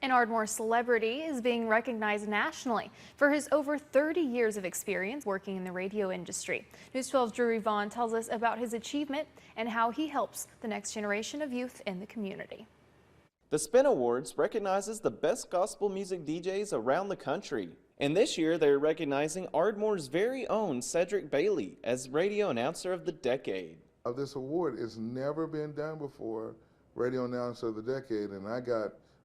An Ardmore celebrity is being recognized nationally for his over 30 years of experience working in the radio industry. News 12's Drew Yvonne tells us about his achievement and how he helps the next generation of youth in the community. The Spin Awards recognizes the best gospel music DJs around the country. And this year they're recognizing Ardmore's very own Cedric Bailey as radio announcer of the decade. This award has never been done before, radio announcer of the decade, and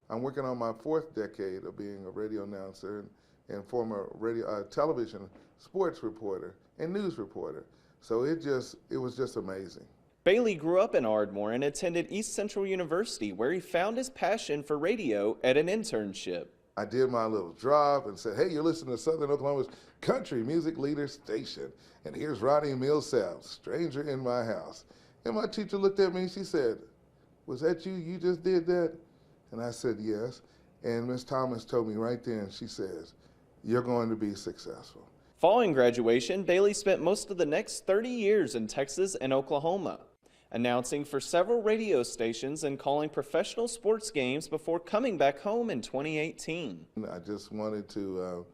I'm working on my 4th decade of being a radio announcer and former radio, television sports reporter and news reporter. So it was just amazing. Bailey grew up in Ardmore and attended East Central University, where he found his passion for radio at an internship. I did my little drop and said, hey, you're listening to Southern Oklahoma's country music leader station, and here's Ronnie Millsap, Stranger in My House. And my teacher looked at me and she said, was that you? You just did that? And I said, yes. And Miss Thomas told me right then, she says, you're going to be successful. Following graduation, Bailey spent most of the next 30 years in Texas and Oklahoma, announcing for several radio stations and calling professional sports games before coming back home in 2018. I just wanted to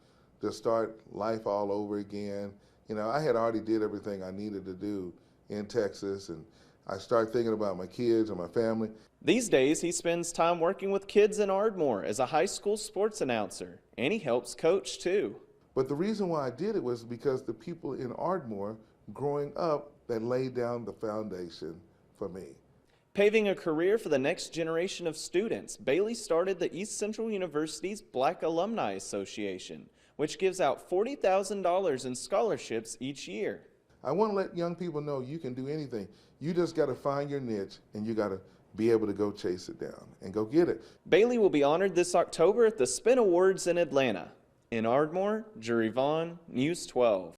start life all over again. You know, I had already did everything I needed to do in Texas, and I started thinking about my kids and my family. These days, he spends time working with kids in Ardmore as a high school sports announcer, and he helps coach too. But the reason why I did it was because the people in Ardmore growing up that laid down the foundation for me. Paving a career for the next generation of students, Bailey started the East Central University's Black Alumni Association, which gives out $40,000 in scholarships each year. I want to let young people know you can do anything. You just got to find your niche, and you got to be able to go chase it down and go get it. Bailey will be honored this October at the Spin Awards in Atlanta. In Ardmore, Drew Yvonne, News 12.